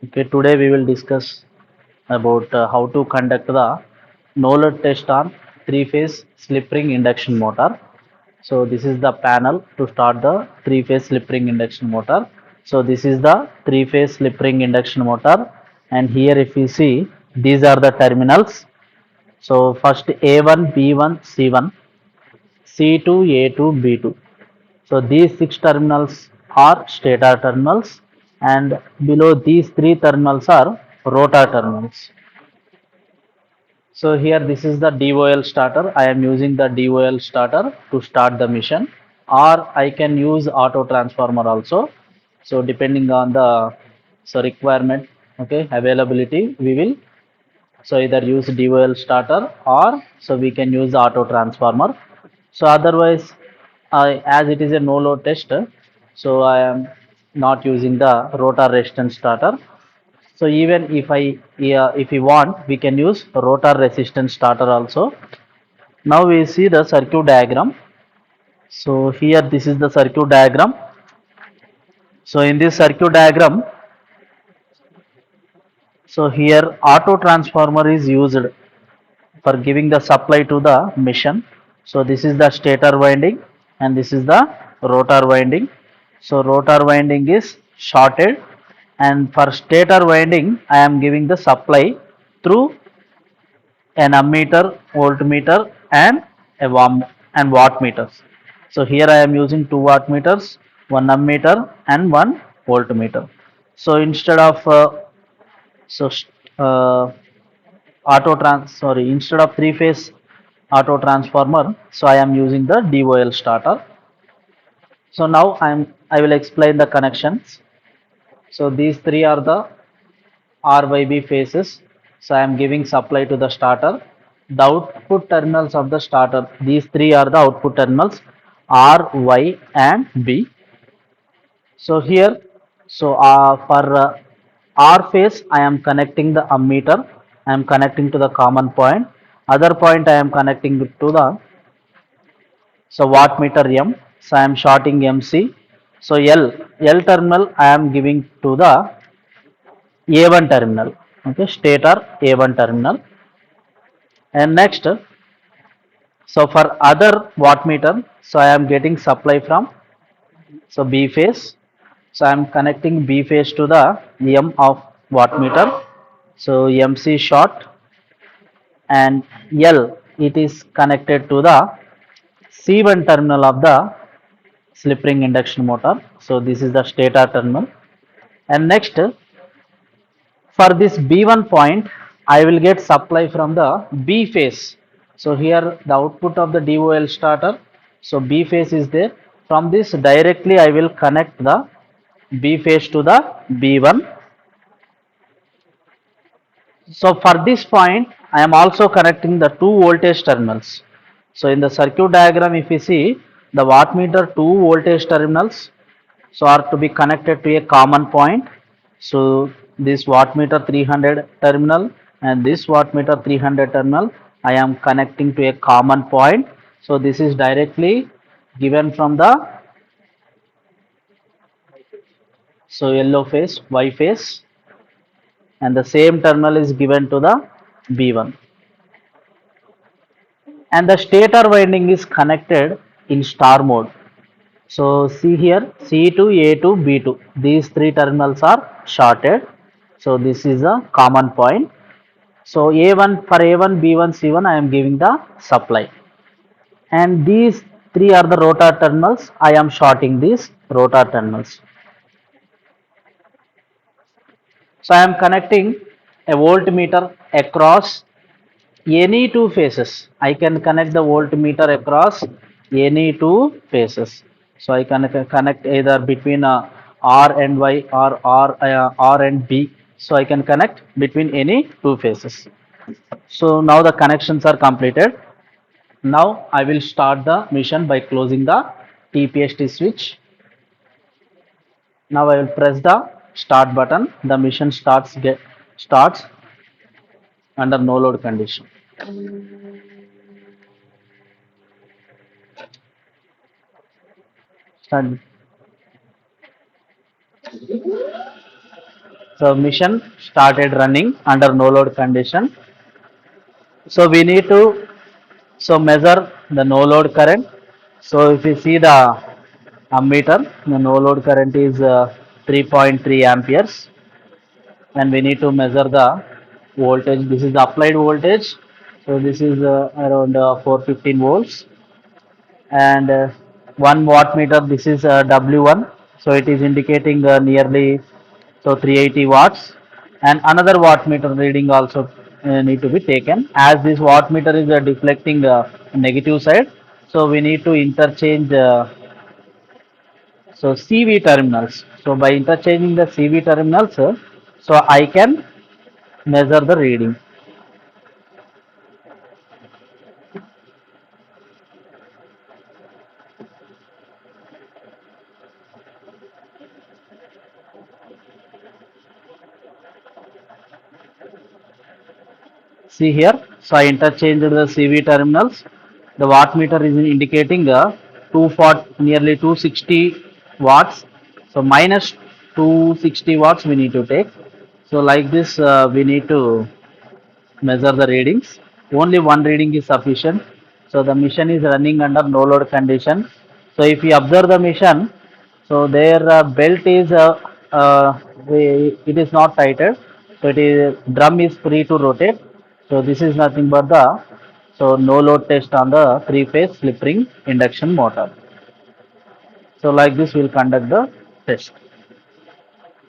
Okay, today we will discuss about how to conduct the no load test on three-phase slip ring induction motor. So this is the panel to start the three-phase slip ring induction motor. So this is the three-phase slip ring induction motor, and here if you see, these are the terminals. So first A1, B1, C1, C2, A2, B2. So these six terminals are stator terminals, and below these three terminals are rotor terminals. So here this is the DOL starter. I am using the DOL starter to start the mission, or I can use auto transformer also. So depending on the requirement, okay, availability, we will so either use DOL starter, or so we can use the auto transformer. So otherwise, as it is a no load test, so I am not using the rotor resistance starter. So even if if we want, we can use rotor resistance starter also. Now we see the circuit diagram. So here this is the circuit diagram. So in this circuit diagram, so here auto transformer is used for giving the supply to the machine. So this is the stator winding and this is the rotor winding. So rotor winding is shorted, and for stator winding I am giving the supply through an ammeter, voltmeter and a wattmeters. So here I am using two wattmeters, one ammeter and one voltmeter. So instead of so uh, instead of three phase auto transformer, so I am using the DOL starter. So now I will explain the connections. So these three are the RYB phases. So I am giving supply to the starter. The output terminals of the starter, these three are the output terminals, R, Y and B. So here, for R phase, I am connecting the ammeter. I am connecting to the common point. Other point I am connecting it to the wattmeter M. So I am shorting MC. So L terminal I am giving to the A1 terminal. Okay, stator A1 terminal. And next, so for other wattmeter, so I am getting supply from B phase. So I am connecting B phase to the M of wattmeter. So MC short, and L it is connected to the C1 terminal of the slip ring induction motor. So this is the stator terminal. And next, for this B1 point, I will get supply from the B phase. So here the output of the DOL starter. So B phase is there. From this directly I will connect the B phase to the B1. So for this point, I am also connecting the two voltage terminals. So in the circuit diagram, if you see the wattmeter two voltage terminals, so are to be connected to a common point. So this wattmeter 300 terminal and this wattmeter 300 terminal, I am connecting to a common point. So this is directly given from the yellow phase, Y phase, and the same terminal is given to the B1. And the stator winding is connected in star mode. So see here C2, A2, B2. These three terminals are shorted. So this is a common point. So A1 for A1, B1, C1 I am giving the supply. And these three are the rotor terminals. I am shorting these rotor terminals. So I am connecting a voltmeter across any two phases. I can connect the voltmeter across any two phases. So I can connect either between R and Y, or R and B. So I can connect between any two phases. So now the connections are completed. Now I will start the mission by closing the TPST switch. Now I will press the start button. The mission starts under no load condition. Start. So mission started running under no load condition. So we need to measure the no load current. So if you see the ammeter, the no load current is 3.3 amperes, and we need to measure the voltage. This is the applied voltage. So this is around 415 volts, and 1 watt meter. This is W1. So it is indicating nearly 380 watts, and another watt meter reading also need to be taken, as this watt meter is deflecting negative side. So we need to interchange CV terminals. So by interchanging the CV terminals, so I can measure the reading. See here, so I interchanged the CV terminals. The watt meter is indicating 240, nearly 260 watts. So minus 260 watts we need to take. So like this, we need to measure the readings. Only one reading is sufficient. So the mission is running under no load condition. So if you observe the mission, so their belt is it is not tighted. So it is drum is free to rotate. So this is nothing but the no load test on the three-phase slip ring induction motor. So like this, we'll conduct the test.